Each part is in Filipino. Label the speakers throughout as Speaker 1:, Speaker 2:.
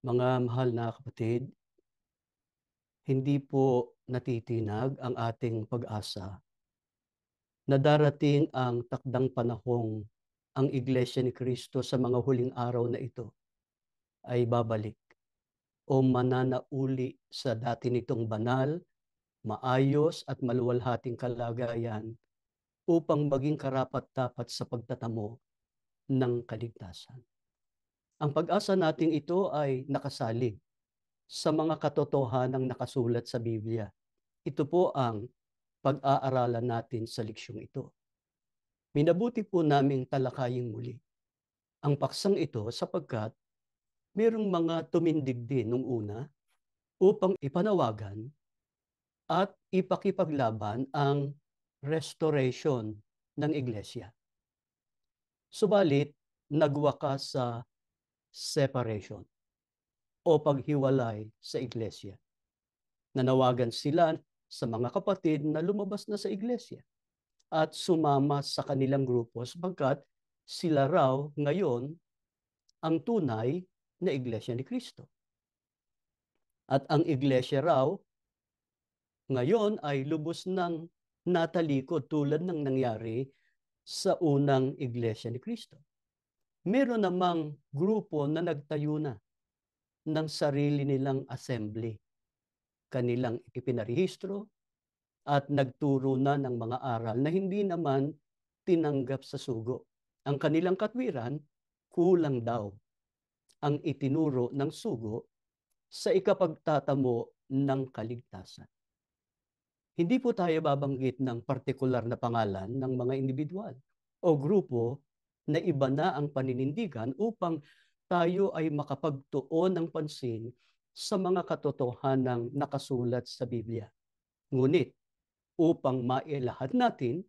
Speaker 1: Mga mahal na kapatid, hindi po natitinag ang ating pag-asa na darating ang takdang panahong ang Iglesia ni Cristo sa mga huling araw na ito ay babalik o mananauli sa dati nitong banal, maayos at maluwalhating kalagayan upang maging karapat-dapat sa pagtatamo ng kaligtasan. Ang pag-asa nating ito ay nakasalig sa mga katotohanang nakasulat sa Biblia. Ito po ang pag-aaralan natin sa leksyong ito. Minabuti po naming talakaying muli ang paksang ito sapagkat mayroong mga tumindig din nung una upang ipanawagan at ipakipaglaban ang restoration ng iglesia. Subalit, nagwakas sa separation o paghiwalay sa iglesia. Nanawagan sila sa mga kapatid na lumabas na sa iglesia at sumama sa kanilang grupo sapagkat sila raw ngayon ang tunay na iglesia ni Kristo. At ang iglesia raw ngayon ay lubos ng natalikod tulad ng nangyari sa unang iglesia ni Kristo. Meron namang grupo na nagtayo na ng sarili nilang assembly. Kanilang ipinarehistro at nagturo na ng mga aral na hindi naman tinanggap sa sugo. Ang kanilang katwiran, kulang daw ang itinuro ng sugo sa ikapagtatamo ng kaligtasan. Hindi po tayo babanggit ng partikular na pangalan ng mga individual o grupo na iba na ang paninindigan upang tayo ay makapagtuon ng pansin sa mga katotohanang nakasulat sa Biblia. Ngunit upang mailahad natin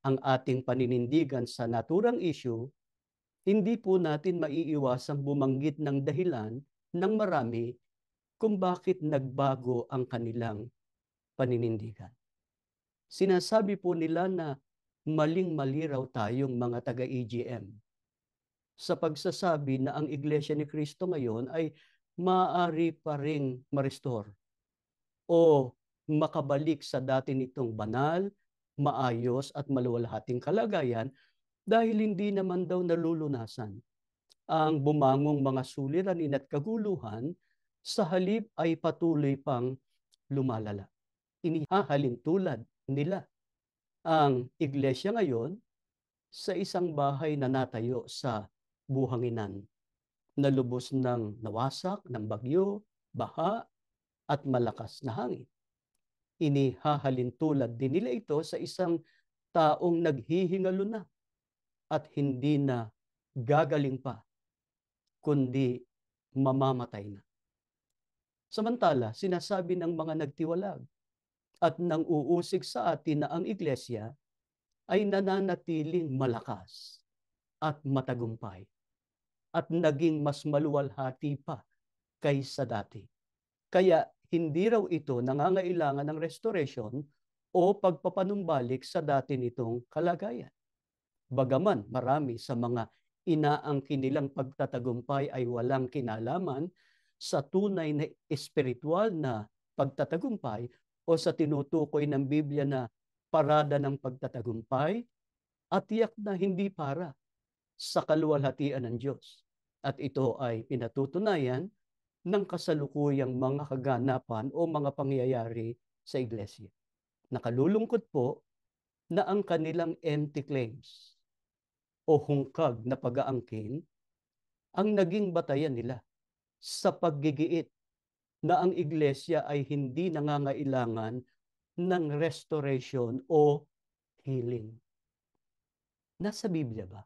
Speaker 1: ang ating paninindigan sa naturang issue, hindi po natin maiiwasang bumanggit ng dahilan ng marami kung bakit nagbago ang kanilang paninindigan. Sinasabi po nila na maling-mali raw tayong mga taga-EGM sa pagsasabi na ang Iglesia ni Cristo ngayon ay maaari pa ring ma-restore o makabalik sa dati nitong banal, maayos at maluwalhating kalagayan dahil hindi naman daw nalulunasan ang bumangong mga suliranin at kaguluhan, sa halip ay patuloy pang lumalala. Inihahalin tulad nila ang iglesia ngayon sa isang bahay na natayo sa buhanginan na lubos ng nawasak ng bagyo, baha at malakas na hangin. Inihahalin tulad din nila ito sa isang taong naghihingalo na at hindi na gagaling pa, kundi mamamatay na. Samantala, sinasabi ng mga nagtiwalag at nang uusig sa atin na ang iglesia ay nananatiling malakas at matagumpay at naging mas maluwalhati pa kaysa dati. Kaya hindi raw ito nangangailangan ng restoration o pagpapanumbalik sa dati nitong kalagayan. Bagaman marami sa mga inaangkin nilang pagtatagumpay ay walang kinalaman sa tunay na espiritual na pagtatagumpay o sa tinutukoy ng Biblia na parada ng pagtatagumpay at tiyak na hindi para sa kaluwalhatian ng Diyos. At ito ay pinatutunayan ng kasalukuyang mga kaganapan o mga pangyayari sa iglesia. Nakalulungkot po na ang kanilang empty claims o hungkag na pag-aangkin ang naging batayan nila sa paggigiit na ang iglesia ay hindi nangangailangan ng restoration o healing. Nasa Biblia ba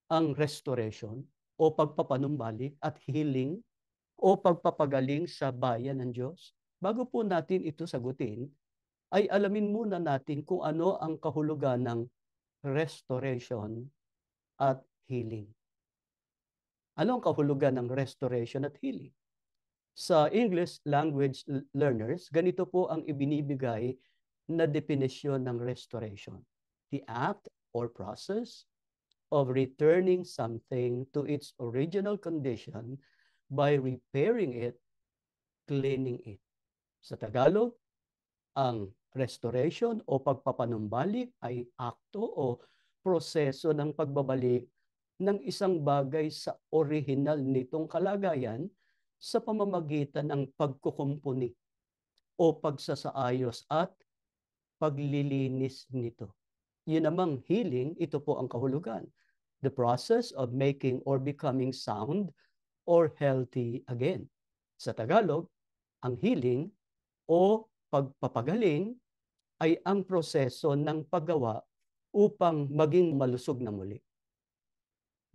Speaker 1: ang restoration o pagpapanumbalik at healing o pagpapagaling sa bayan ng Diyos? Bago po natin ito sagutin, ay alamin muna natin kung ano ang kahulugan ng restoration at healing. Ano ang kahulugan ng restoration at healing? Sa English language learners, ganito po ang ibinibigay na definisyon ng restoration. The act or process of returning something to its original condition by repairing it, cleaning it. Sa Tagalog, ang restoration o pagpapanumbalik ay akto o proseso ng pagbabalik ng isang bagay sa orihinal nitong kalagayan sa pamamagitan ng pagkukumpuni o pagsasaayos at paglilinis nito. Yun namang healing, ito po ang kahulugan. The process of making or becoming sound or healthy again. Sa Tagalog, ang healing o pagpapagaling ay ang proseso ng paggawa upang maging malusog na muli.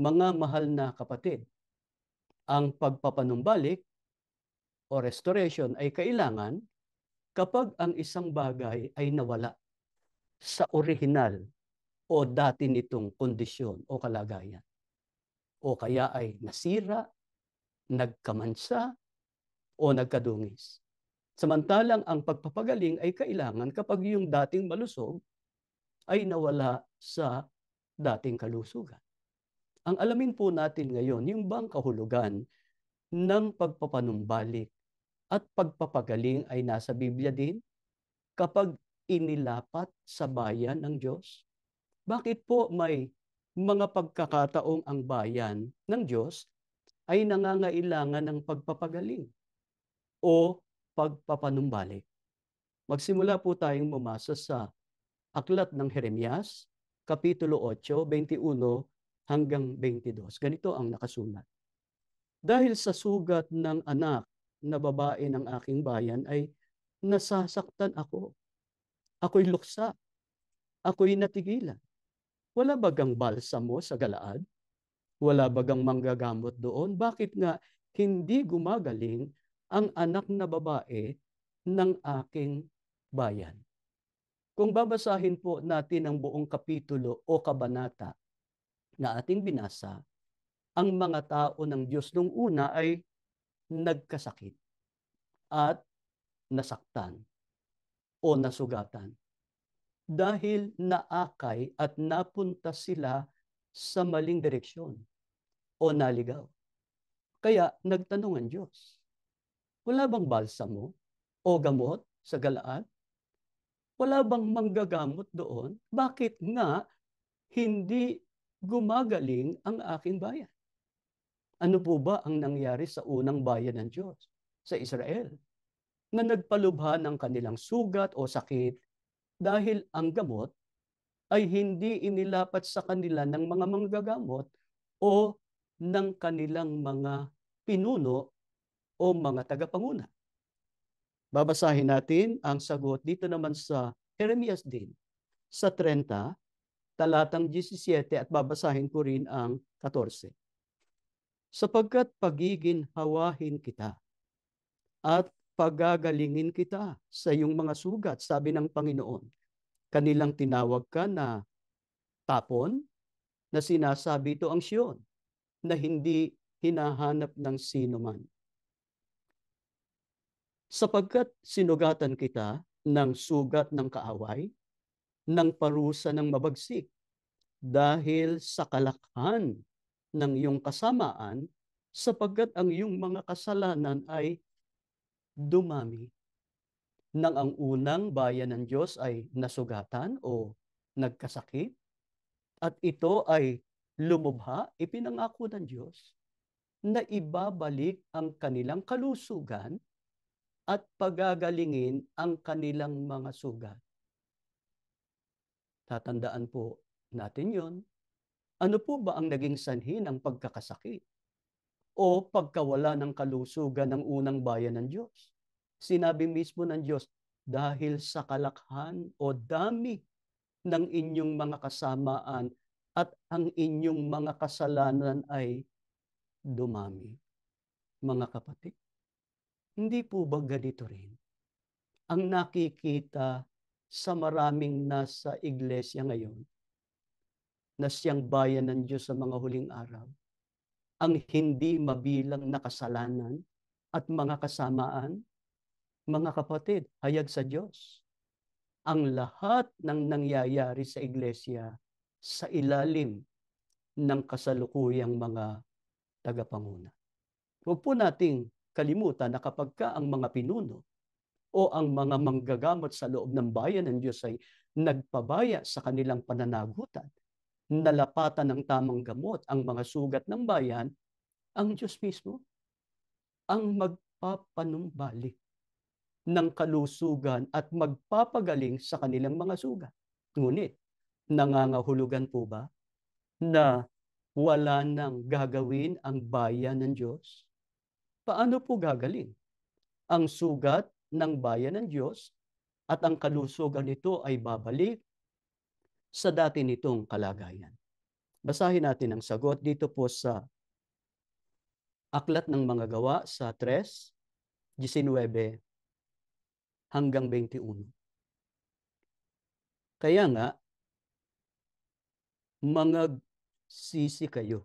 Speaker 1: Mga mahal na kapatid, ang pagpapanumbalik o restoration ay kailangan kapag ang isang bagay ay nawala sa orihinal o dati nitong kondisyon o kalagayan. O kaya ay nasira, nagkamansa, o nagkadungis. Samantalang ang pagpapagaling ay kailangan kapag yung dating malusog ay nawala sa dating kalusugan. Ang alamin po natin ngayon, yung bang kahulugan ng pagpapanumbalik at pagpapagaling ay nasa Biblia din kapag inilapat sa bayan ng Diyos? Bakit po may mga pagkakataong ang bayan ng Diyos ay nangangailangan ng pagpapagaling o pagpapanumbalik? Magsimula po tayong bumasa sa Aklat ng Jeremias, Kapitulo 8, 21 hanggang 22. Ganito ang nakasulat. Dahil sa sugat ng anak na babae ng aking bayan ay nasasaktan ako. Ako'y luksa. Ako'y natigilan. Wala bagang balsamo sa Galaad? Wala bagang manggagamot doon? Bakit nga hindi gumagaling ang anak na babae ng aking bayan? Kung babasahin po natin ang buong kapitulo o kabanata na ating binasa, ang mga tao ng Diyos nung una ay nagkasakit at nasaktan o nasugatan dahil naakay at napunta sila sa maling direksyon o naligaw. Kaya nagtanong ang Diyos, wala bang balsamo o gamot sa Galaad? Wala bang manggagamot doon? Bakit nga hindi gumagaling ang aking bayan? Ano po ba ang nangyari sa unang bayan ng Diyos, sa Israel, na nagpalubha ng kanilang sugat o sakit dahil ang gamot ay hindi inilapat sa kanila ng mga manggagamot o ng kanilang mga pinuno o mga tagapanguna? Babasahin natin ang sagot dito naman sa Jeremias din, sa 30, talatang 17 at babasahin ko rin ang 14. Sapagkat pagiginhawahin kita at pagagalingin kita sa iyong mga sugat, sabi ng Panginoon. Kanilang tinawag ka na tapon, na sinasabi ito ang Siyon, na hindi hinahanap ng sino man. Sapagkat sinugatan kita ng sugat ng kaaway, ng parusa ng mabagsik, dahil sa kalakhan ng iyong kasamaan, sapagkat ang iyong mga kasalanan ay dumami. Nang ang unang bayan ng Diyos ay nasugatan o nagkasakit, at ito ay lumubha, ipinangako ng Diyos na ibabalik ang kanilang kalusugan at pagagalingin ang kanilang mga sugat. Tatandaan po natin yon. Ano po ba ang naging sanhi ng pagkakasakit o pagkawala ng kalusugan ng unang bayan ng Diyos? Sinabi mismo ng Diyos, dahil sa kalakhan o dami ng inyong mga kasamaan at ang inyong mga kasalanan ay dumami. Mga kapatid, hindi po ba ganito rin ang nakikita sa maraming nasa iglesia ngayon na siyang bayan ng Diyos sa mga huling araw? Ang hindi mabilang na kasalanan at mga kasamaan? Mga kapatid, hayag sa Diyos, ang lahat ng nangyayari sa iglesia sa ilalim ng kasalukuyang mga tagapanguna. Huwag po nating kalimutan na kapagka ang mga pinuno o ang mga manggagamot sa loob ng bayan ng Diyos ay nagpabaya sa kanilang pananagutan, nalapatan ng tamang gamot ang mga sugat ng bayan, ang Diyos mismo ang magpapanumbalik ng kalusugan at magpapagaling sa kanilang mga sugat. Ngunit, nangangahulugan po ba na wala nang gagawin ang bayan ng Diyos? Paano po gagaling ang sugat ng bayan ng Diyos at ang kalusugan nito ay babalik sa dati nitong kalagayan? Basahin natin ang sagot dito po sa Aklat ng Mga Gawa sa 3:19 hanggang 21. Kaya nga, mangagsisi kayo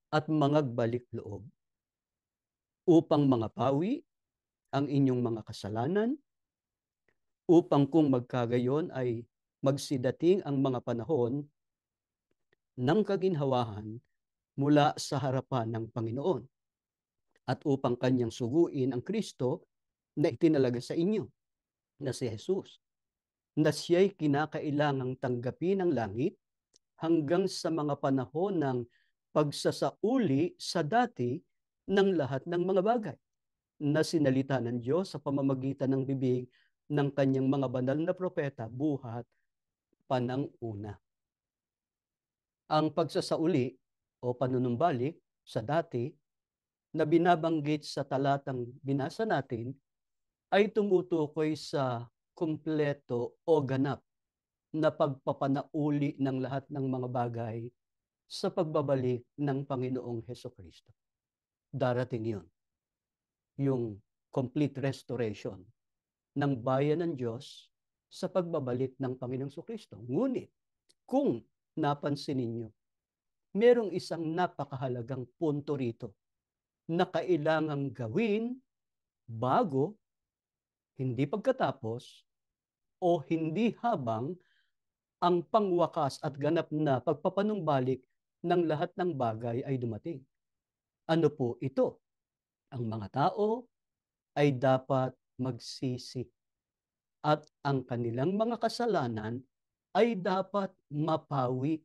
Speaker 1: at mangagbalik loob upang mangapawi ang inyong mga kasalanan, upang kung magkagayon ay magsidating ang mga panahon ng kaginhawahan mula sa harapan ng Panginoon, at upang kanyang suguin ang Kristo na itinalaga sa inyo, na si Jesus, na siya'y kinakailangang tanggapin ng langit hanggang sa mga panahon ng pagsasauli sa dati ng lahat ng mga bagay na sinalita ng Diyos sa pamamagitan ng bibig ng kanyang mga banal na propeta buhat panang-una. Ang pagsasauli o panunumbalik sa dati na binabanggit sa talatang binasa natin ay tumutukoy sa kumpleto o ganap na pagpapanauli ng lahat ng mga bagay sa pagbabalik ng Panginoong Hesukristo. Darating yun, yung complete restoration ng bayan ng Diyos sa pagbabalik ng Panginoong Hesukristo. Ngunit, kung napansin ninyo, merong isang napakahalagang punto rito na kailangang gawin bago, hindi pagkatapos, o hindi habang ang pangwakas at ganap na pagpapanumbalik ng lahat ng bagay ay dumating. Ano po ito? Ang mga tao ay dapat magsisi at ang kanilang mga kasalanan ay dapat mapawi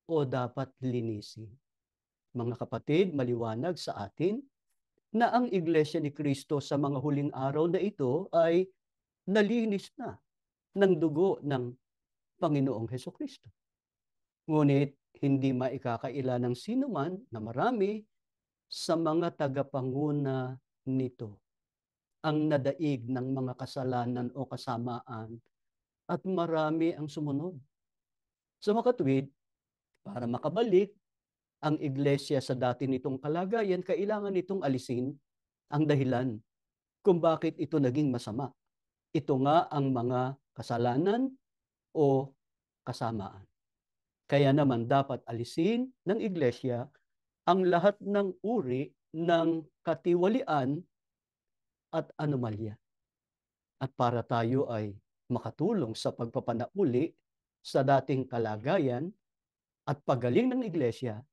Speaker 1: o dapat linisin. Mga kapatid, maliwanag sa atin na ang Iglesia ni Cristo sa mga huling araw na ito ay nalinis na ng dugo ng Panginoong Hesukristo. Ngunit hindi maikakaila ng sinuman na marami sa mga tagapanguna nito ang nadaig ng mga kasalanan o kasamaan, at marami ang sumunod. Sa makatuwid, para makabalik ang iglesia sa dati nitong kalagayan, kailangan nitong alisin ang dahilan kung bakit ito naging masama. Ito nga ang mga kasalanan o kasamaan. Kaya naman dapat alisin ng iglesia ang lahat ng uri ng katiwalian at anomalya. At para tayo ay makatulong sa pagpapanauli sa dating kalagayan at pagaling ng iglesia,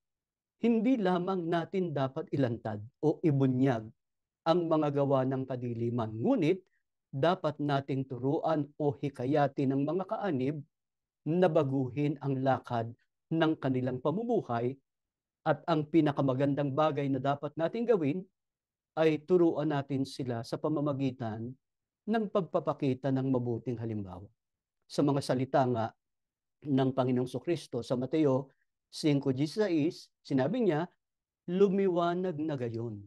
Speaker 1: hindi lamang natin dapat ilantad o ibunyag ang mga gawa ng kadiliman, ngunit dapat nating turuan o hikayatin ng mga kaanib na baguhin ang lakad ng kanilang pamumuhay, at ang pinakamagandang bagay na dapat nating gawin ay turuan natin sila sa pamamagitan ng pagpapakita ng mabuting halimbawa. Sa mga salita nga ng Panginoong Kristo sa Mateo 5:16, sinabi niya, lumiwanag na gayon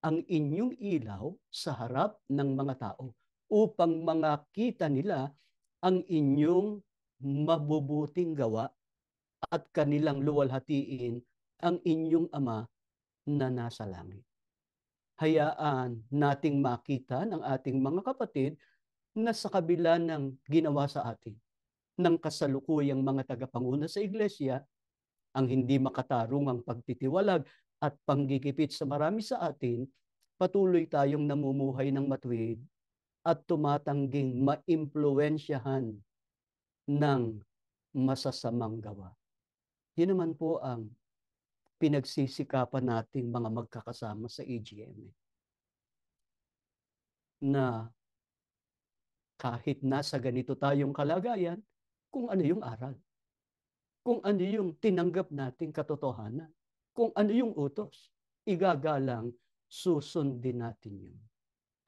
Speaker 1: ang inyong ilaw sa harap ng mga tao upang makita nila ang inyong mabubuting gawa at kanilang luwalhatiin ang inyong Ama na nasa langit. Hayaan nating makita ng ating mga kapatid na sa kabila ng ginawa sa atin ng kasalukuyang mga tagapanguna sa iglesia, ang hindi makatarungang pagtitiwalag at panggigipit sa marami sa atin, patuloy tayong namumuhay ng matuwid at tumatangging maimpluwensyahan ng masasamang gawa. Yun naman po ang pinagsisikapan nating mga magkakasama sa AGM na kahit nasa ganito tayong kalagayan, kung ano yung aral, kung ano yung tinanggap nating katotohanan, kung ano yung utos, igagalang susundin natin yun.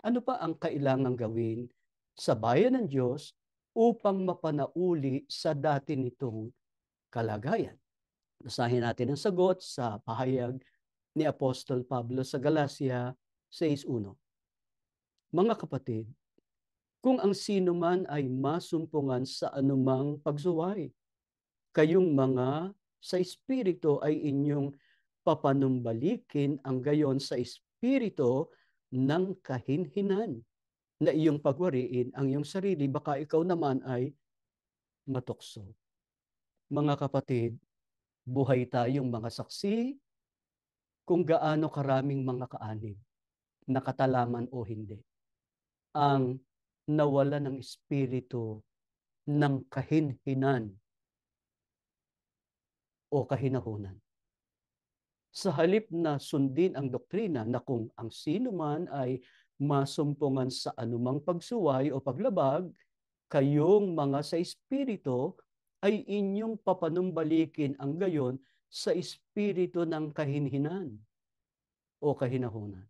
Speaker 1: Ano pa ang kailangang gawin sa bayan ng Diyos upang mapanauli sa dati nitong kalagayan? Basahin natin ang sagot sa pahayag ni Apostol Pablo sa Galacia 6:1. Mga kapatid, kung ang sino man ay masumpungan sa anumang pagsuway, kayong mga sa Espiritu ay inyong papanumbalikin ang gayon sa Espiritu ng kahinhinan na iyong pagwariin ang iyong sarili, baka ikaw naman ay matukso. Mga kapatid, buhay tayong mga saksi kung gaano karaming mga kaanib, nakatalaman o hindi, ang nawala ng espiritu ng kahinhinan o kahinahunan. Sa halip na sundin ang doktrina na kung ang sino man ay masumpungan sa anumang pagsuway o paglabag, kayong mga sa espiritu ay inyong papanumbalikin ang gayon sa espiritu ng kahinhinan o kahinahunan.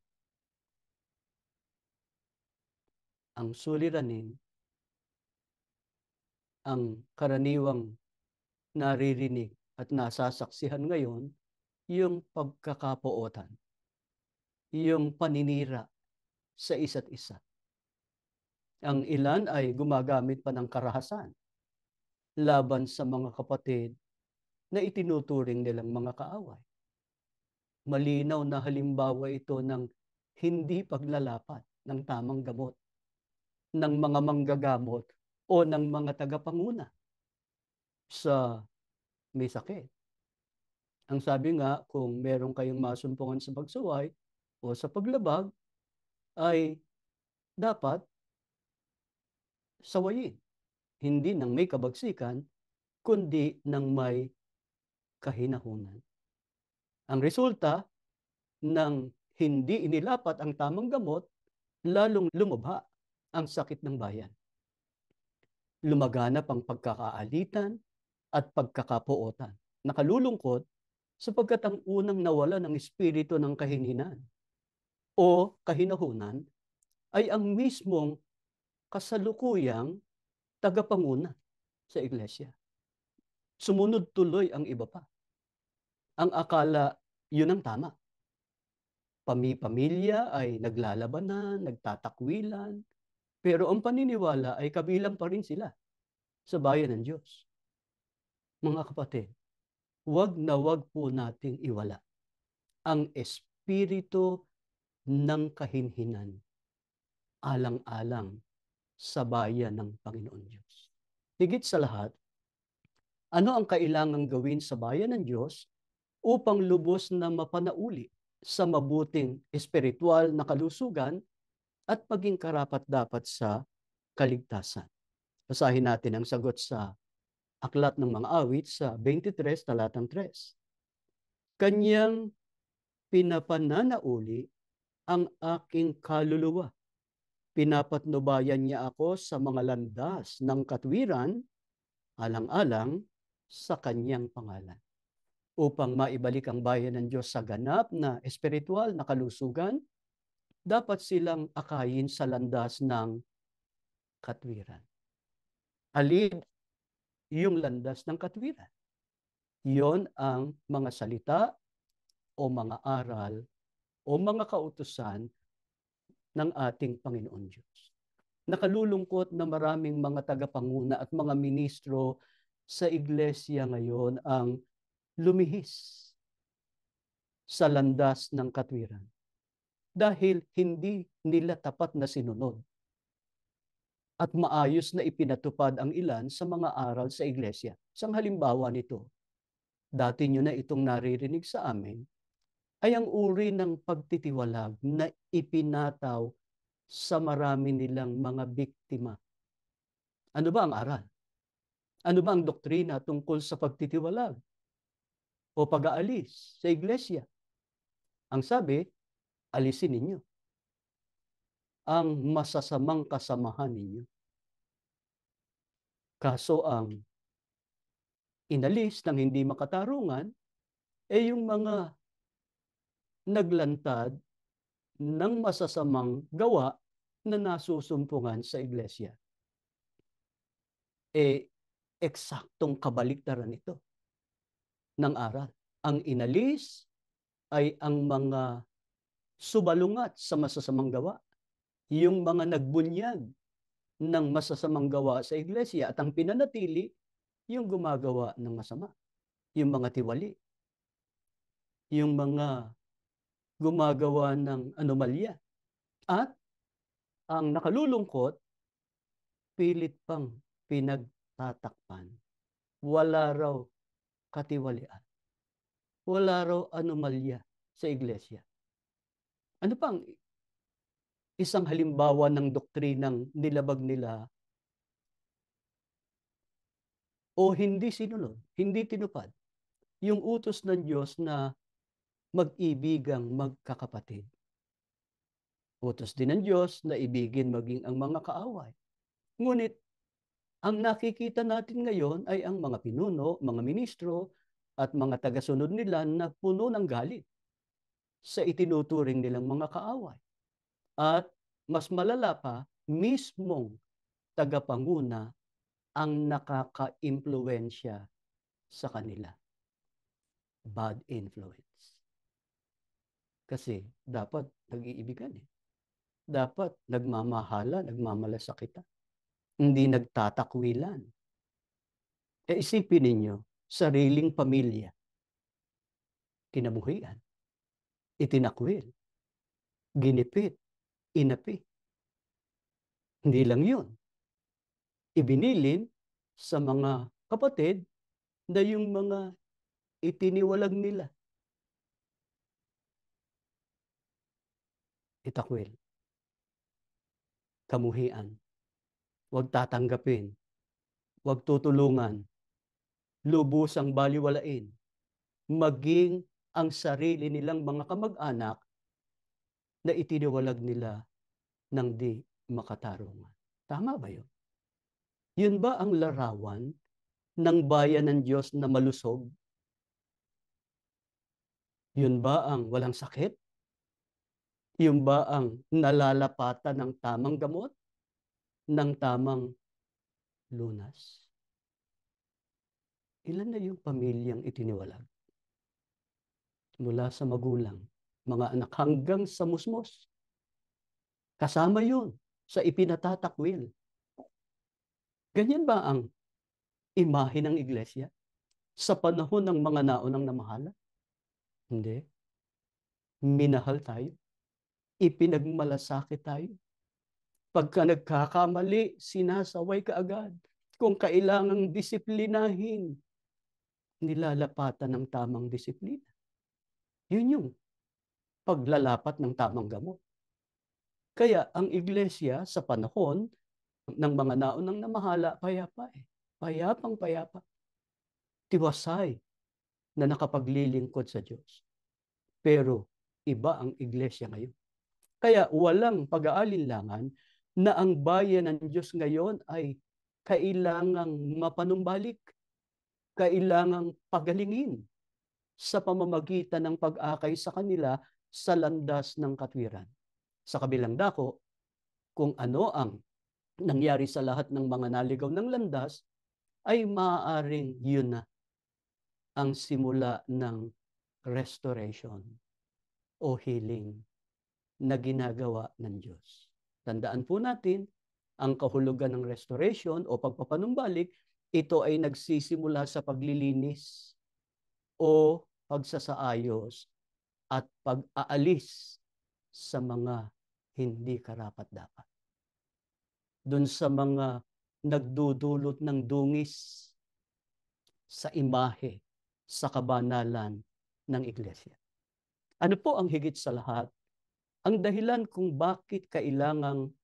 Speaker 1: Ang suliranin, ang karaniwang naririnig at nasasaksihan ngayon, yung pagkakapuotan, yung paninira sa isa't isa. Ang ilan ay gumagamit pa ng karahasan laban sa mga kapatid na itinuturing nilang mga kaaway. Malinaw na halimbawa ito ng hindi paglalapat ng tamang gamot ng mga manggagamot o ng mga tagapanguna sa may sakit. Ang sabi nga, kung meron kayong masumpungan sa pagsuway o sa paglabag, ay dapat sawayin. Hindi ng may kabagsikan, kundi ng may kahinahunan. Ang resulta ng hindi inilapat ang tamang gamot, lalong lumubha ang sakit ng bayan. Lumaganap ang pagkakaalitan at pagkakapuotan. Nakalulungkot sapagkat ang unang nawala ng espiritu ng kahinhinan o kahinahunan ay ang mismong kasalukuyang tagapanguna sa iglesia. Sumunod tuloy ang iba pa. Ang akala, yun ang tama. Pamilya ay naglalabanan, nagtatakwilan, pero ang paniniwala ay kabilang pa rin sila sa bayan ng Diyos. Mga kapatid, wag na wag po nating iwala ang espiritu ng kahinhinan alang-alang sa bayan ng Panginoon Diyos. Higit sa lahat, ano ang kailangang gawin sa bayan ng Diyos upang lubos na mapanauli sa mabuting espiritual na kalusugan at maging karapat-dapat sa kaligtasan? Basahin natin ang sagot sa Aklat ng Mga Awit sa 23, talatang 3. Kanyang pinapananauli ang aking kaluluwa. Pinapatnubayan niya ako sa mga landas ng katwiran, alang-alang sa kanyang pangalan. Upang maibalik ang bayan ng Diyos sa ganap na espiritual na kalusugan, dapat silang akayin sa landas ng katwiran. Alin yung landas ng katwiran? Yon ang mga salita o mga aral o mga kautusan ng ating Panginoon Diyos. Nakalulungkot na maraming mga tagapanguna at mga ministro sa iglesia ngayon ang lumihis sa landas ng katwiran dahil hindi nila tapat na sinunod at maayos na ipinatupad ang ilan sa mga aral sa iglesia. Isang halimbawa nito, dati nyo na itong naririnig sa amin, ay ang uri ng pagtitiwalag na ipinataw sa marami nilang mga biktima. Ano ba ang aral? Ano ba ang doktrina tungkol sa pagtitiwalag? o pag-aalis sa iglesia. Ang sabi, alisin ninyo ang masasamang kasamahan ninyo. Kaso ang inalis ng hindi makatarungan ay yung mga naglantad ng masasamang gawa na nasusumpungan sa iglesia. Eksaktong kabaliktaran ito ng aral. Ang inalis ay ang mga subalungat sa masasamang gawa, yung mga nagbunyag ng masasamang gawa sa iglesia, at ang pinanatili yung gumagawa ng masama, yung mga tiwali, yung mga gumagawa ng anomalya. At ang nakalulungkot, pilit pang pinagtatakpan. Wala raw katiwalian. Wala raw anomalya sa iglesia. Ano pang isang halimbawa ng doktrinang nilabag nila o hindi sinunod, hindi tinupad yung utos ng Diyos na mag-ibigang magkakapatid. Utos din ng Diyos na ibigin maging ang mga kaaway. Ngunit ang nakikita natin ngayon ay ang mga pinuno, mga ministro, at mga tagasunod nila na puno ng galit sa itinuturing nilang mga kaaway. At mas malala pa, mismong tagapanguna ang nakaka-impluwensya sa kanila. Bad influence. Kasi dapat nag-iibigan eh. Dapat nagmamahala, nagmamalasakitan. Hindi nagtatakwilan. Isipin ninyo, sariling pamilya, kinabuhian, itinakwil, ginipit, inapi. Hindi lang yun. Ibinilin sa mga kapatid na yung mga itiniwalag nila. Itakwil, kamuhian, huwag tatanggapin, huwag tutulungan, lubusang baliwalain, maging ang sarili nilang mga kamag-anak na itiniwalag nila ng di makatarungan. Tama ba yun? Yun ba ang larawan ng bayan ng Diyos na malusog? Yun ba ang walang sakit? Yun ba ang nalalapatan ng tamang gamot? Ng tamang lunas? Ilan na yung pamilyang itiniwalag? Mula sa magulang, mga anak, hanggang sa musmos. Kasama yun sa ipinatatakwil. Ganyan ba ang imahe ng iglesia sa panahon ng mga naunang namahala? Hindi. Minahal tayo. Ipinagmalasakit tayo. Pagka nagkakamali, sinasaway ka agad. Kung kailangang disiplinahin, nilalapatan ng tamang disiplina. Yun yung paglalapat ng tamang gamot. Kaya ang iglesia sa panahon ng mga naunang namahala, payapa eh. Payapang payapa. Tiwasay na nakapaglilingkod sa Diyos. Pero iba ang iglesia ngayon. Kaya walang pag-aalinlangan na ang bayan ng Diyos ngayon ay kailangang mapanumbalik, kailangang pagalingin sa pamamagitan ng pag-akay sa kanila sa landas ng katwiran. Sa kabilang dako, kung ano ang nangyari sa lahat ng mga naligaw ng landas, ay maaaring yun na ang simula ng restoration o healing na ginagawa ng Diyos. Tandaan po natin, ang kahulugan ng restoration o pagpapanumbalik, ito ay nagsisimula sa paglilinis o pagsasaayos at pag-aalis sa mga hindi karapat-dapat. Doon sa mga nagdudulot ng dungis sa imahe, sa kabanalan ng iglesia. Ano po ang higit sa lahat? Ang dahilan kung bakit kailangang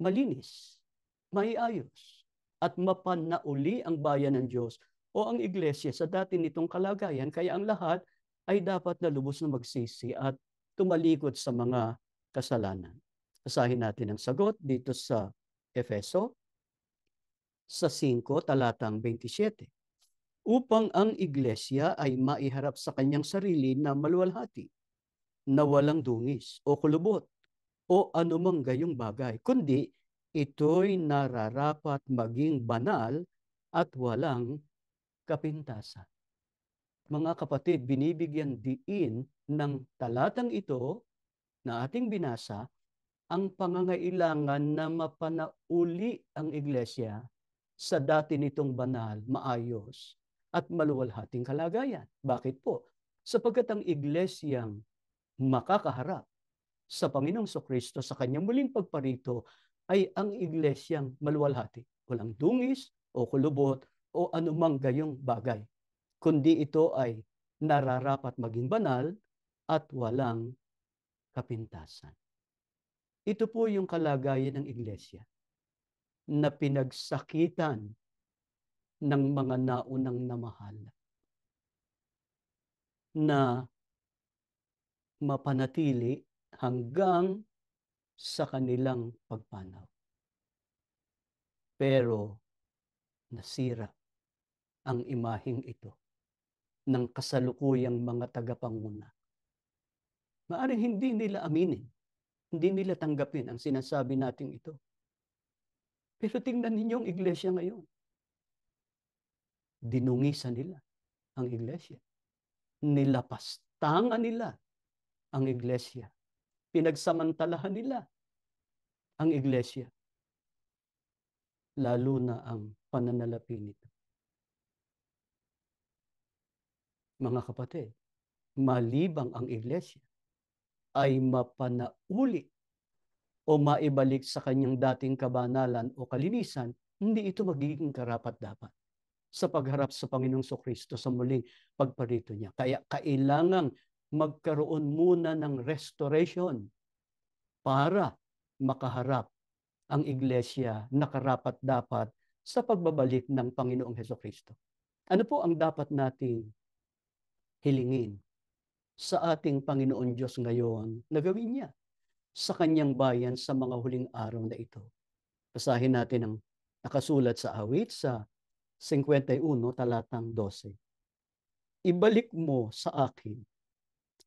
Speaker 1: malinis, maiayos, at mapanauli ang bayan ng Diyos o ang iglesia sa dati nitong kalagayan, kaya ang lahat ay dapat na lubos na magsisi at tumalikod sa mga kasalanan. Basahin natin ang sagot dito sa Efeso sa 5 talatang 27. Upang ang iglesia ay maiharap sa kanyang sarili na maluwalhati, na walang dungis o kulubot o anumang gayong bagay, kundi ito'y nararapat maging banal at walang kapintasan. Mga kapatid, binibigyan diin ng talatang ito na ating binasa ang pangangailangan na mapanauli ang iglesia sa dati nitong banal, maayos at maluwalhating kalagayan. Bakit po? Sapagkat ang iglesyang makakaharap sa Panginoong Kristo sa kanyang muling pagparito ay ang iglesyang maluwalhati, walang dungis o kulubot o anumang gayong bagay, kundi ito ay nararapat maging banal at walang kapintasan. Ito po yung kalagayan ng iglesia na pinagsakitan ng mga naunang namahal na mapanatili hanggang sa kanilang pagpanaw. Pero nasira ang imaheng ito ng kasalukuyang mga tagapanguna. Maaaring hindi nila aminin, hindi nila tanggapin ang sinasabi nating ito. Pero tingnan ninyo ang iglesia ngayon. Dinungisan nila ang iglesia. Nilapastangan nila ang iglesia. Pinagsamantalahan nila ang iglesia. Lalo na ang pananalapi nito. Mga kapatid, malibang ang iglesia ay mapanauli o maibalik sa kanyang dating kabanalan o kalinisan, hindi ito magiging karapat-dapat sa pagharap sa Panginoong Kristo sa muling pagparito niya. Kaya kailangang magkaroon muna ng restoration para makaharap ang iglesia na karapat-dapat sa pagbabalik ng Panginoong Kristo. Ano po ang dapat nating hilingin sa ating Panginoon Diyos ngayon na gawin niya sa kanyang bayan sa mga huling araw na ito? Basahin natin ang nakasulat sa awit sa 51 talatang 12. Ibalik mo sa akin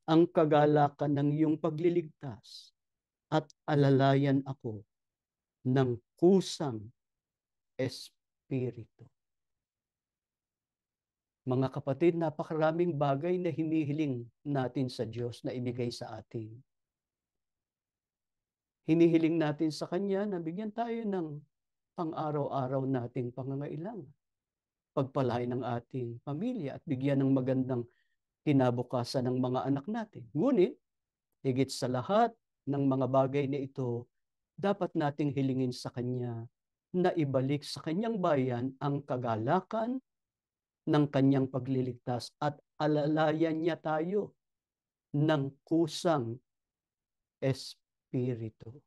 Speaker 1: ang kagalakan ng iyong pagliligtas at alalayan ako ng kusang espiritu. Mga kapatid, napakaraming bagay na hinihiling natin sa Diyos na ibigay sa atin. Hinihiling natin sa Kanya na bigyan tayo ng pang-araw-araw nating pangangailangan. Pagpalain ng ating pamilya at bigyan ng magandang kinabukasan ng mga anak natin. Ngunit, higit sa lahat ng mga bagay na ito, dapat nating hilingin sa Kanya na ibalik sa Kanyang bayan ang kagalakan ng Kanyang pagliligtas at alalayan niya tayo ng kusang espiritu.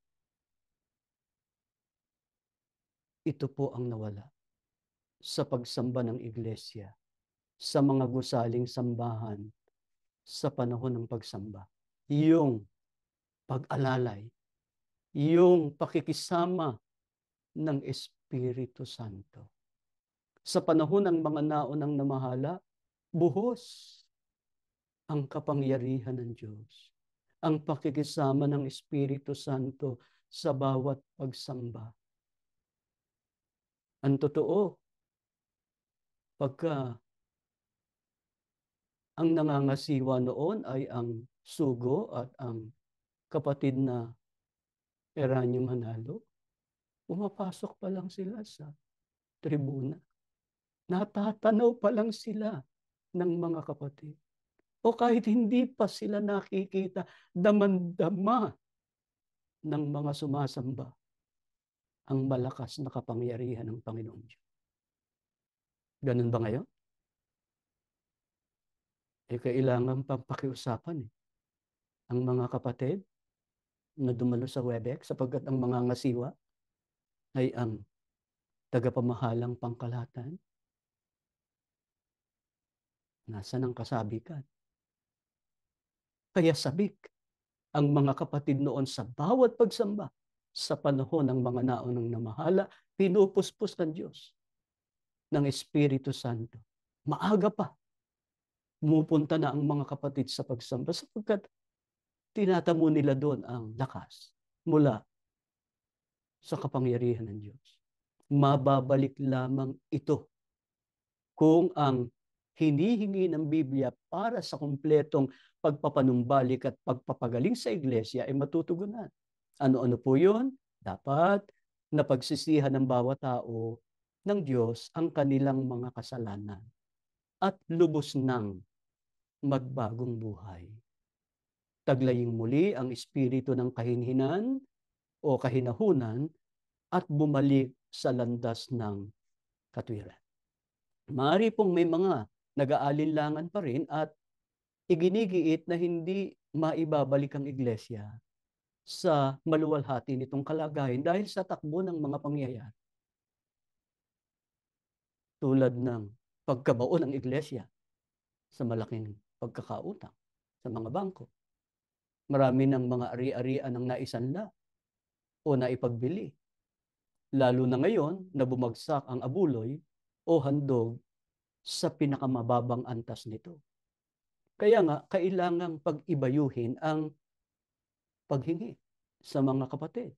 Speaker 1: Ito po ang nawala sa pagsamba ng iglesia, sa mga gusaling sambahan, sa panahon ng pagsamba. Yung pag-alalay, yung pakikisama ng Espiritu Santo. Sa panahon ng mga naunang namahala, buhos ang kapangyarihan ng Diyos. Ang pakikisama ng Espiritu Santo sa bawat pagsamba. Ang totoo, pagka ang nangangasiwa noon ay ang sugo at ang kapatid na Eranio Manalo, pumapasok pa lang sila sa tribuna. Natatanaw pa lang sila ng mga kapatid. O kahit hindi pa sila nakikita, damang-dama ng mga sumasamba ang malakas na kapangyarihan ng Panginoon Diyos. Ganun ba ngayon? Kailangan pang pakiusapan ang mga kapatid na dumalo sa Webex sapagkat ang mga ngasiwa ay ang tagapamahalang pangkalahatan. Nasaan ang kasabikan? Kaya sabik ang mga kapatid noon sa bawat pagsamba sa panahon ng mga naunang namahala, pinupuspos ng Diyos, ng Espiritu Santo. Maaga pa, pumupunta na ang mga kapatid sa pagsamba sapagkat tinatamo nila doon ang lakas mula sa kapangyarihan ng Diyos. Mababalik lamang ito kung ang hinihingi ng Biblia para sa kumpletong pagpapanumbalik at pagpapagaling sa iglesia ay matutugunan. Ano-ano po yun? Dapat napagsisihan ng bawat tao ng Diyos ang kanilang mga kasalanan at lubos ng magbagong buhay. Taglaying muli ang espiritu ng kahinhinan o kahinahunan at bumalik sa landas ng katwiran. Maaari pong may mga nag-aalinlangan pa rin at iginigiit na hindi maibabalik ang iglesia sa maluwalhati nitong kalagayan dahil sa takbo ng mga pangyayari. Tulad ng pagkabaon ng iglesia sa malaking pagkakautang sa mga bangko. Marami ng mga ari-arian ang naisanla o naipagbili. Lalo na ngayon na bumagsak ang abuloy o handog sa pinakamababang antas nito. Kaya nga, kailangang pag-ibayuhin ang paghingi sa mga kapatid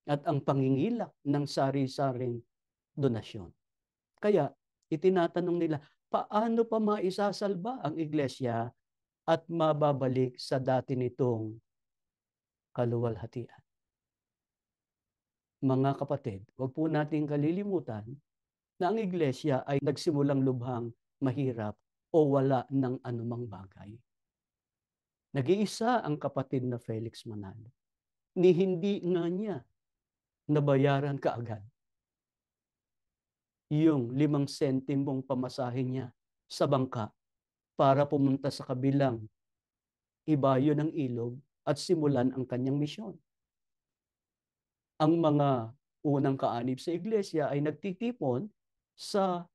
Speaker 1: at ang pangingilak ng sari-saring donasyon. Kaya, itinatanong nila, paano pa maisasalba ang iglesia at mababalik sa dati nitong kaluwalhatian? Mga kapatid, huwag po nating kalilimutan na ang iglesia ay nagsimulang lubhang mahirap o wala ng anumang bagay. Nag-iisa ang kapatid na Felix Manalo. Ni hindi nga niya nabayaran kaagad yung 5 sentimong pamasahe niya sa bangka para pumunta sa kabilang ibayo ng ilog at simulan ang kanyang misyon. Ang mga unang kaanib sa iglesia ay nagtitipon sa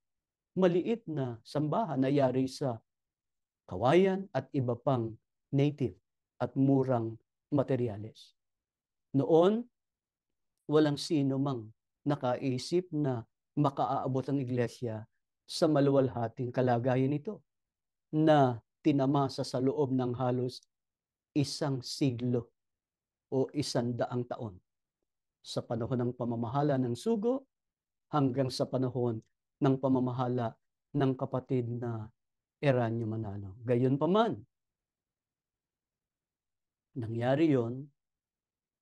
Speaker 1: maliit na sambahan na yari sa kawayan at iba pang native at murang materyales. Noon, walang sino mang nakaisip na makaaabot ang iglesia sa maluwalhating kalagayan nito na tinamasa sa loob ng halos 1 siglo o 100 taon sa panahon ng pamamahala ng sugo hanggang sa panahon ng pamamahala ng kapatid na Eranio Manalo. Gayunpaman, nangyari yon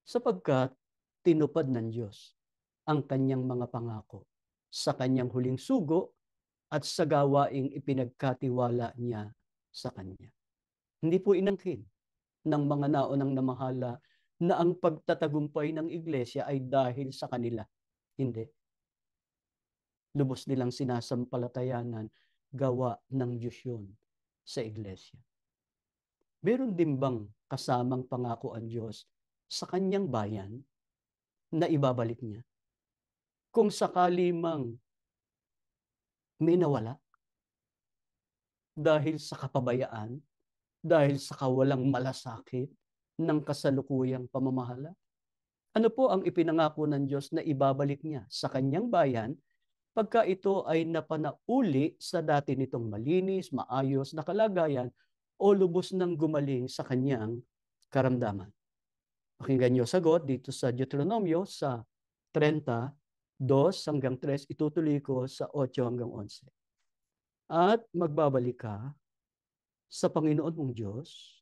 Speaker 1: sapagkat tinupad ng Diyos ang kanyang mga pangako sa kanyang huling sugo at sa gawaing ipinagkatiwala niya sa kanya. Hindi po inangkin ng mga naunang namahala na ang pagtatagumpay ng iglesia ay dahil sa kanila. Hindi. Lubos nilang sinasampalatayanan gawa ng Diyos yun sa iglesia. Meron din bang kasamang pangako ang Diyos sa kanyang bayan na ibabalik niya? Kung sakali mang may nawala dahil sa kapabayaan, dahil sa kawalang malasakit ng kasalukuyang pamamahala, ano po ang ipinangako ng Diyos na ibabalik niya sa kanyang bayan pagka ito ay napanauli sa dati nitong malinis, maayos na kalagayan o lubos ng gumaling sa kanyang karamdaman? Pakinggan niyo sagot dito sa Deuteronomio sa 32:2-3, itutuloy ko sa 8-11. At magbabalik ka sa Panginoon mong Diyos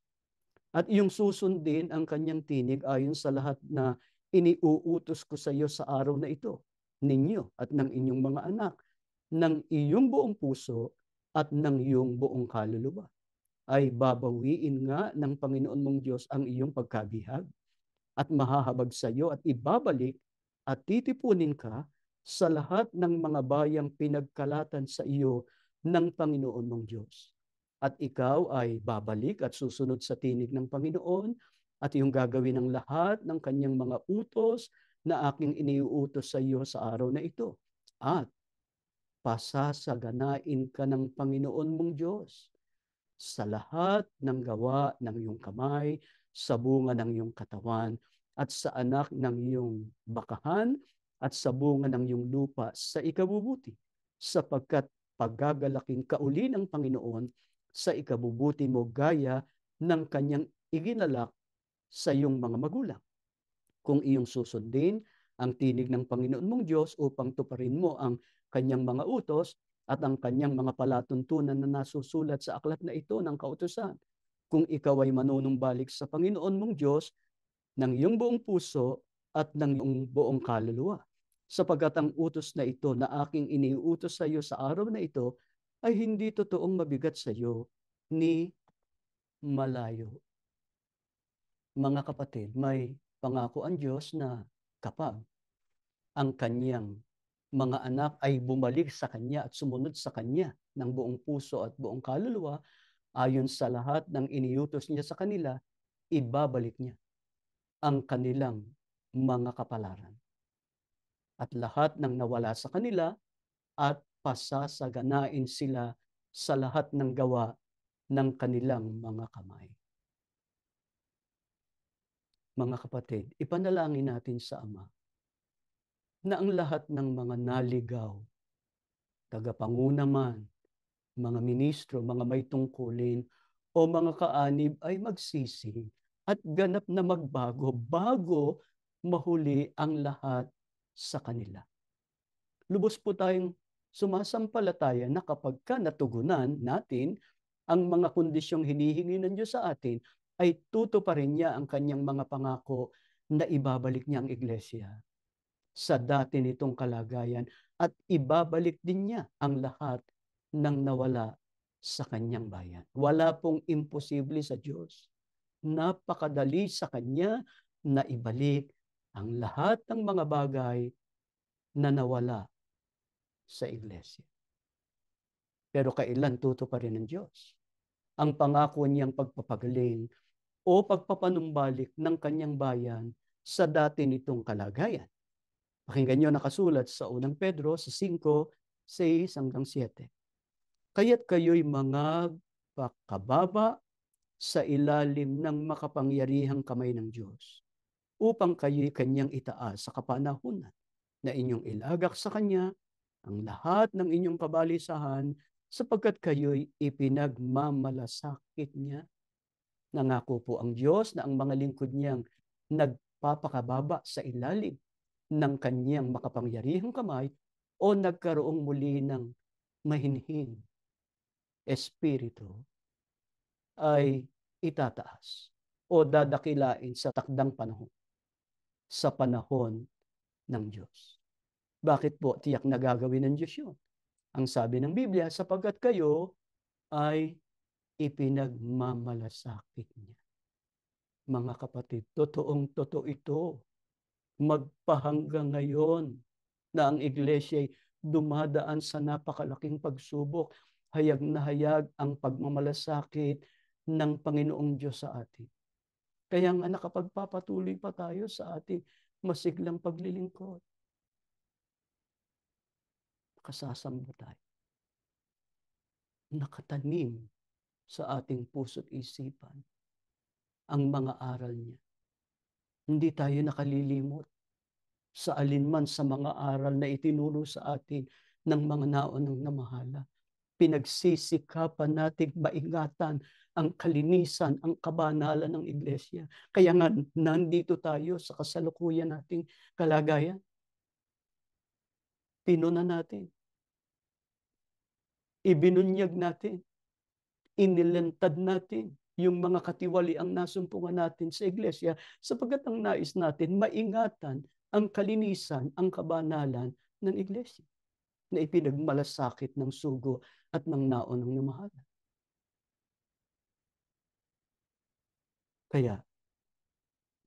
Speaker 1: at iyong susundin ang kanyang tinig ayon sa lahat na iniuutos ko sa iyo sa araw na ito, ninyo at ng inyong mga anak, ng iyong buong puso at ng iyong buong kaluluwa. Ay babawiin nga ng Panginoon mong Diyos ang iyong pagkabihag at mahahabag sa iyo at ibabalik at titipunin ka sa lahat ng mga bayang pinagkalatan sa iyo ng Panginoon mong Diyos. At ikaw ay babalik at susunod sa tinig ng Panginoon at iyong gagawin ang lahat ng kanyang mga utos na aking iniuutos sa iyo sa araw na ito. At pasasaganain ka ng Panginoon mong Diyos sa lahat ng gawa ng iyong kamay, sa bunga ng iyong katawan, at sa anak ng iyong bakahan, at sa bunga ng iyong lupa sa ikabubuti, sapagkat paggagalaking ka uli ng Panginoon sa ikabubuti mo gaya ng kanyang iginalak sa iyong mga magulang. Kung iyong susundin ang tinig ng Panginoon mong Diyos upang tuparin mo ang kanyang mga utos at ang kanyang mga palatuntunan na nasusulat sa aklat na ito ng kautusan. Kung ikaw ay manunumbalik sa Panginoon mong Diyos ng iyong buong puso at ng iyong buong kaluluwa. Sapagkat ang utos na ito na aking iniutos sa iyo sa araw na ito ay hindi totoong mabigat sa iyo ni malayo. Mga kapatid, may pangako ang Diyos na kapag ang kanyang mga anak ay bumalik sa kanya at sumunod sa kanya ng buong puso at buong kaluluwa, ayon sa lahat ng iniutos niya sa kanila, ibabalik niya ang kanilang mga kapalaran. At lahat ng nawala sa kanila at pasasaganain sila sa lahat ng gawa ng kanilang mga kamay. Mga kapatid, ipanalangin natin sa Ama na ang lahat ng mga naligaw, tagapanguna man, mga ministro, mga may tungkulin, o mga kaanib ay magsisi at ganap na magbago bago mahuli ang lahat sa kanila. Lubos po tayong sumasampalataya na kapag ka natugunan natin ang mga kondisyong hinihingi ng Diyos sa atin, ay tutuparin niya ang kanyang mga pangako na ibabalik niya ang iglesia sa dati nitong kalagayan at ibabalik din niya ang lahat ng nawala sa kanyang bayan. Wala pong imposible sa Diyos. Napakadali sa kanya na ibalik ang lahat ng mga bagay na nawala sa iglesia. Pero kailan tutuparin ng Diyos ang pangako niyang pagpapagaling o pagpapanumbalik ng kanyang bayan sa dati nitong kalagayan? Pakinggan niyo nakasulat sa unang Pedro sa 5:6-7. Kaya't kayo'y mga pakababa sa ilalim ng makapangyarihang kamay ng Diyos, upang kayo'y kanyang itaas sa kapanahunan, na inyong ilagak sa kanya ang lahat ng inyong kabalisahan, sapagkat kayo'y ipinagmamalasakit niya. Nangako po ang Diyos na ang mga lingkod niyang nagpapakababa sa ilalim ng kanyang makapangyarihang kamay o nagkaroong muli ng mahinhin espiritu ay itataas o dadakilain sa takdang panahon, sa panahon ng Diyos. Bakit po tiyak na gagawin ng Diyos yun? Ang sabi ng Biblia, sapagkat kayo ay ipinagmamalasakit niya. Mga kapatid, totoong-totoo ito. Magpahanggang ngayon na ang iglesia ay dumadaan sa napakalaking pagsubok, hayag na hayag ang pagmamalasakit ng Panginoong Diyos sa atin. Kaya nga nakapagpapatuloy pa tayo sa ating masiglang paglilingkod. Nakasasamba tayo. Nakatanim sa ating puso't isipan ang mga aral niya. Hindi tayo nakalilimot sa alinman sa mga aral na itinuro sa atin ng mga naunang namahala. Pinagsisikapan natin maingatan ang kalinisan, ang kabanalan ng iglesia. Kaya nga nandito tayo sa kasalukuyan nating kalagayan. Pinuna natin. Ibinunyag natin. Inilantad natin yung mga katiwaliang nasumpungan natin sa iglesia, sapagkat ang nais natin maingatan ang kalinisan, ang kabanalan ng iglesia na ipinagmalasakit ng sugo at ng naunang namahala. Kaya,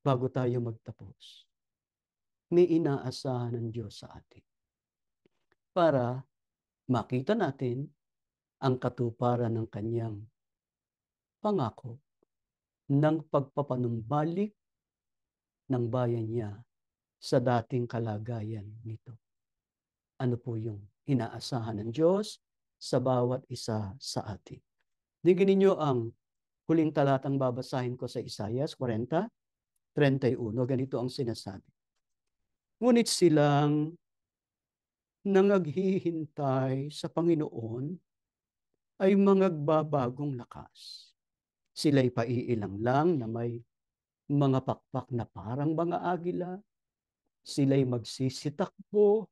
Speaker 1: bago tayo magtapos, may inaasahan ng Diyos sa atin para makita natin ang katuparan ng kanyang pangako ng pagpapanumbalik ng bayan niya sa dating kalagayan nito. Ano po yung inaasahan ng Diyos sa bawat isa sa atin. Digin ninyo ang huling talatang babasahin ko sa Isaiah 40:31. Ganito ang sinasabi. Ngunit silang nangaghihintay sa Panginoon ay mangagbabagong lakas. Sila'y paiilang lang na may mga pakpak na parang mga agila. Sila'y magsisitakbo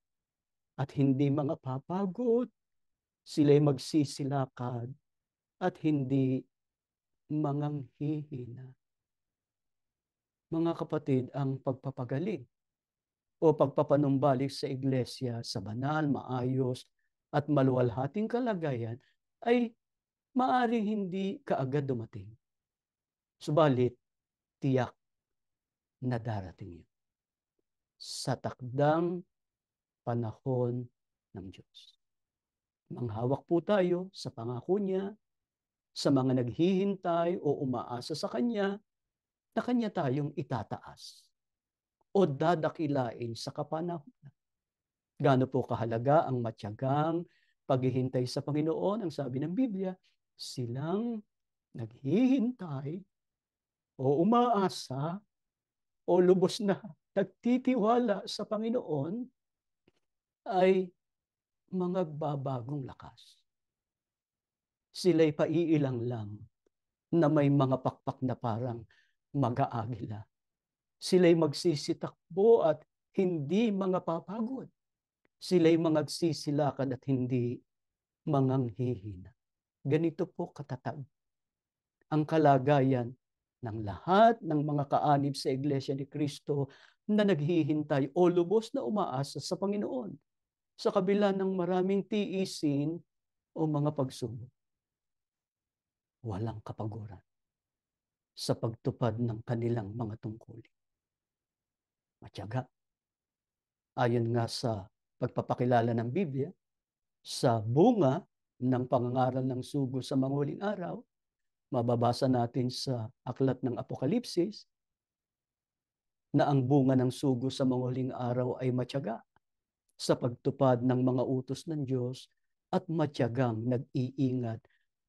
Speaker 1: at hindi mga papagod. Sila'y magsisilakad at hindi manganghihina. Mga kapatid, ang pagpapagaling o pagpapanumbalik sa iglesia sa banal, maayos at maluwalhating kalagayan ay maaaring hindi kaagad dumating. Subalit, tiyak na darating yun sa takdang panahon ng Diyos. Manghawak po tayo sa pangako niya, sa mga naghihintay o umaasa sa Kanya, na Kanya tayong itataas o dadakilain sa kapanahunan. Gaano po kahalaga ang matyagang paghihintay sa Panginoon, ang sabi ng Biblia, silang naghihintay o umaasa o lubos na nagtitiwala sa Panginoon ay mangagbabagong lakas. Sila'y paiilang lang na may mga pakpak na parang mag-aagila. Sila'y magsisitakbo at hindi mga papagod. Sila'y magsisilakad at hindi manganghihina. Ganito po katatag ang kalagayan ng lahat ng mga kaanib sa Iglesia ni Cristo na naghihintay o lubos na umaasa sa Panginoon sa kabila ng maraming tiisin o mga pagsubok. Walang kapaguran sa pagtupad ng kanilang mga tungkulin. Matyaga. Ayon nga sa pagpapakilala ng Biblia, sa bunga ng pangangaral ng sugo sa mga huling araw, mababasa natin sa aklat ng Apokalipsis na ang bunga ng sugo sa mga huling araw ay matyaga sa pagtupad ng mga utos ng Diyos at matyagang nag-iingat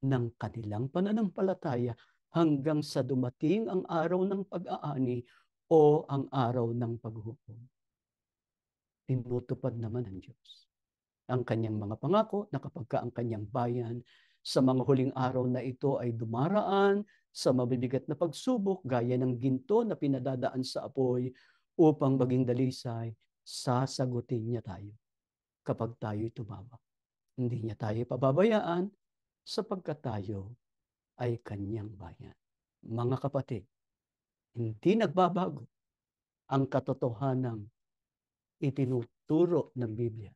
Speaker 1: ng kanilang pananampalataya hanggang sa dumating ang araw ng pag-aani o ang araw ng paghukom. Tinutupad naman ng Diyos ang kanyang mga pangako na kapag ang kanyang bayan sa mga huling araw na ito ay dumaraan sa mabibigat na pagsubok gaya ng ginto na pinadadaan sa apoy upang maging dalisay, sasagutin niya tayo kapag tayo'y tumawag. Hindi niya tayo pababayaan sapagkat tayo ay kanyang bayan. Mga kapatid, hindi nagbabago ang katotohanang itinuturo ng Biblia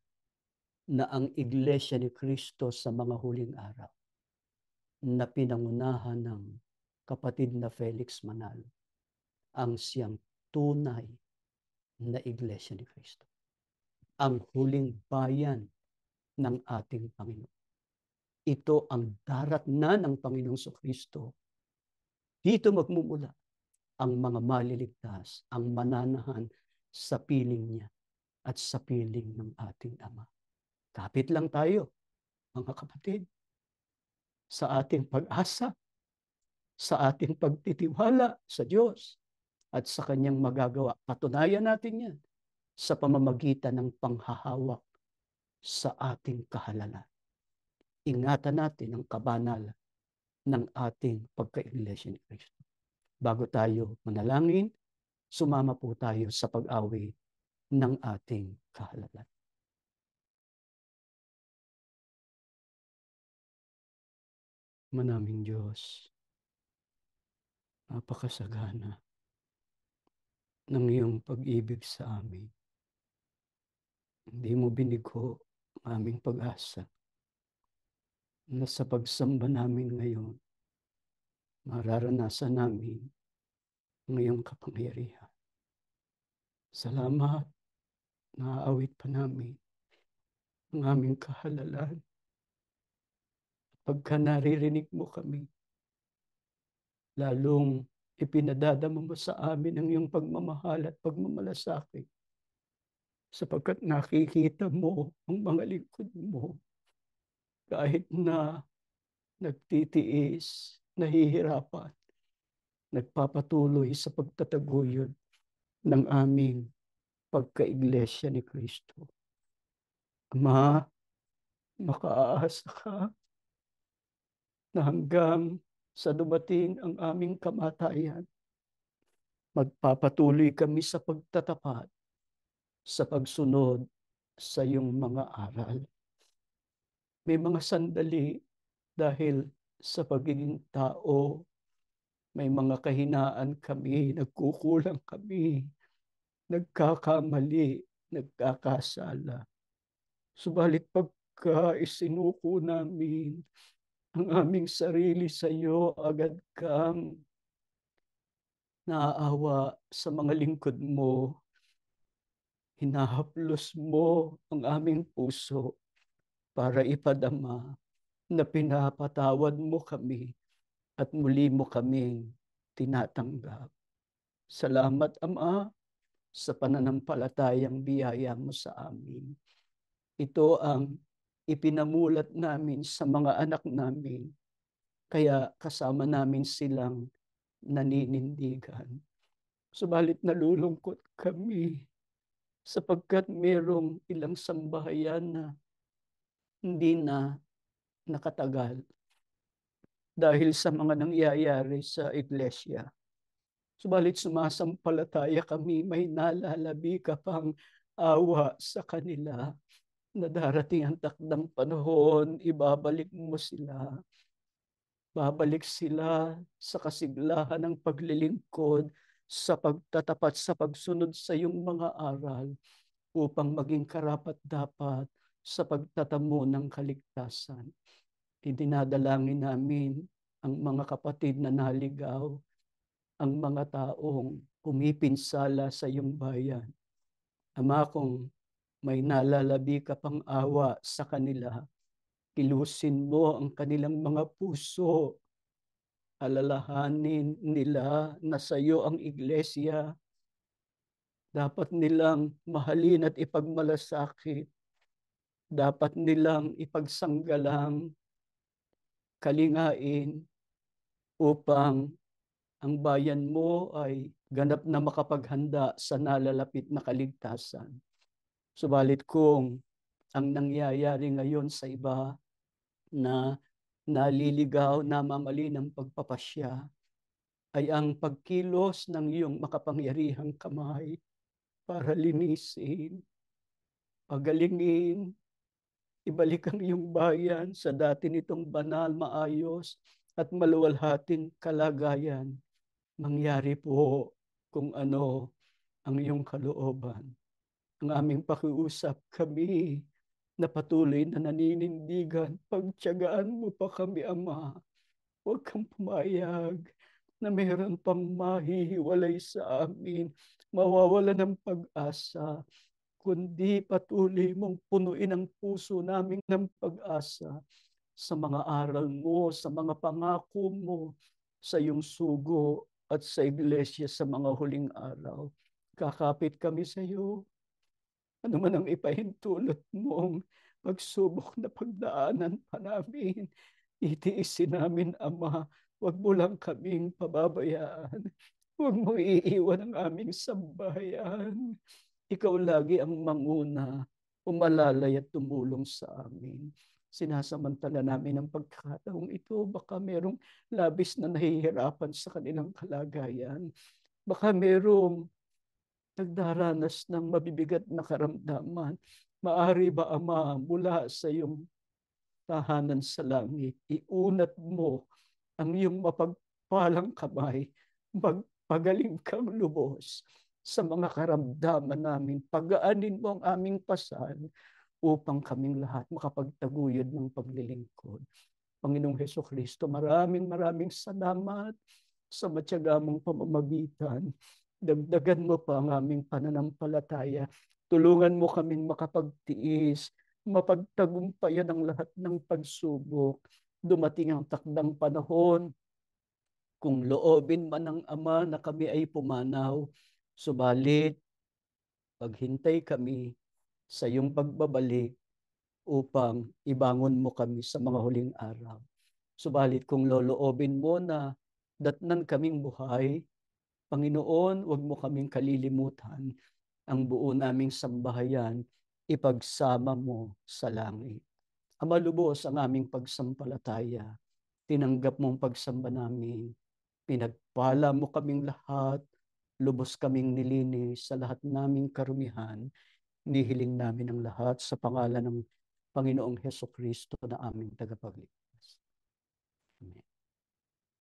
Speaker 1: na ang Iglesia ni Cristo sa mga huling araw na pinangunahan ng kapatid na Felix Manalo ang siyang tunay na Iglesia ni Cristo. Ang huling bayan ng ating Panginoon. Ito ang daratnan ng Panginoong Kristo. Dito magmumula ang mga maliligtas, ang mananahan sa piling niya at sa piling ng ating Ama. Kapit lang tayo, mga kapatid, sa ating pag-asa, sa ating pagtitiwala sa Diyos at sa Kanyang magagawa. Patunayan natin yan sa pamamagitan ng panghahawak sa ating kahalalan. Ingatan natin ang kabanalan ng ating pagka-Iglesia ni Cristo. Bago tayo manalangin, sumama po tayo sa pag-awit ng ating kahalalan. Manaming Diyos, napakasagana ng iyong pag-ibig sa amin. Hindi mo binigo ang aming pag-asa na sa pagsamba namin ngayon, mararanasan namin ang iyong kapangyarihan. Salamat, naaawit pa namin ang aming kahalalan. Pagka naririnig mo kami, lalong ipinadadama mo sa amin ang iyong pagmamahal at pagmamalasakit. sapagkat nakikita mo ang mga lingkod mo kahit na nagtitiis, nahihirapan, nagpapatuloy sa pagtataguyod ng aming pagkaiglesia ni Kristo. Ama, makaasa ka na hanggang sa dumating ang aming kamatayan, magpapatuloy kami sa pagtatapat, sa pagsunod sa iyong mga aral. May mga sandali dahil sa pagiging tao, may mga kahinaan kami, nagkukulang kami, nagkakamali, nagkakasala. Subalit pagka isinuko namin ang aming sarili sa iyo, agad kang naaawa sa mga lingkod mo. Hinahaplos mo ang aming puso para ipadama na pinapatawad mo kami at muli mo kaming tinatanggap. Salamat, Ama, sa pananampalatayang biyaya mo sa amin. Ito ang ipinamulat namin sa mga anak namin, kaya kasama namin silang naninindigan. Subalit nalulungkot kami sapagkat merong ilang sambahayan na hindi na nakatagal dahil sa mga nangyayari sa iglesia. Subalit sumasampalataya kami, may nalalabi ka pang awa sa kanila na darating ang takdang panahon, ibabalik mo sila. Babalik sila sa kasiglahan ng paglilingkod, sa pagtatapat sa pagsunod sa iyong mga aral upang maging karapat-dapat sa pagtatamo ng kaligtasan. Idinadalangin namin ang mga kapatid na naligaw, ang mga taong pumipinsala sa iyong bayan. Ama, kung may nalalabi ka pang awa sa kanila, kilusin mo ang kanilang mga puso, alalahanin nila na sa iyo ang iglesia. Dapat nilang mahalin at ipagmalasakit. Dapat nilang ipagsanggalang, kalingain upang ang bayan mo ay ganap na makapaghanda sa nalalapit na kaligtasan. Subalit kung ang nangyayari ngayon sa iba na naliligaw, namamali ng pagpapasya, ay ang pagkilos ng iyong makapangyarihang kamay para linisin, pagalingin, ibalik ang iyong bayan sa dati nitong banal, maayos at maluwalhating kalagayan. Mangyari po kung ano ang iyong kalooban. Ang aming pakiusap, kami na patuloy na naninindigan, pagtiyagaan mo pa kami, Ama. Huwag kang pumayag na meron pang mahihiwalay sa amin, mawawala ng pag-asa, kundi patuloy mong punuin ang puso namin ng pag-asa sa mga aral mo, sa mga pangako mo, sa iyong sugo at sa iglesia sa mga huling araw. Kakapit kami sa iyo. Ano man ang ipahintulot mong pagsubok na pagdaanan pa namin, itiisin namin, Ama. Huwag mo lang kaming pababayaan. Huwag mo iiwan ang aming sambahayan. Ikaw lagi ang manguna, umalalay at tumulong sa amin. Sinasamantala namin ang pagkakataong ito. Baka merong labis na nahihirapan sa kanilang kalagayan. Baka merong nagdaranas ng mabibigat na karamdaman. Maari ba, Ama, mula sa iyong tahanan sa langit, iunat mo ang iyong mapagpalang kamay, magpagaling kang lubos sa mga karamdaman namin, pagaanin mo ang aming pasan upang kaming lahat makapagtaguyod ng paglilingkod. Panginoong Hesukristo, maraming maraming salamat sa matyaga mong pamamagitan. Dagdagan mo pa ang aming pananampalataya. Tulungan mo kaming makapagtiis, mapagtagumpayan ang lahat ng pagsubok. Dumating ang takdang panahon, kung loobin man ng Ama na kami ay pumanaw, subalit paghintay kami, sa iyong pagbabalik upang ibangon mo kami sa mga huling araw. Subalit kung loloobin mo na datnan kaming buhay, Panginoon, huwag mo kaming kalilimutan. Ang buo naming sambahayan, ipagsama mo sa langit. Ama, lubos ang aming pagsampalataya. Tinanggap mong pagsamba namin. Pinagpala mo kaming lahat. Lubos kaming nilinis sa lahat naming karumihan. Nihiling namin ang lahat sa pangalan ng Panginoong Heso Kristo na aming tagapagligtas.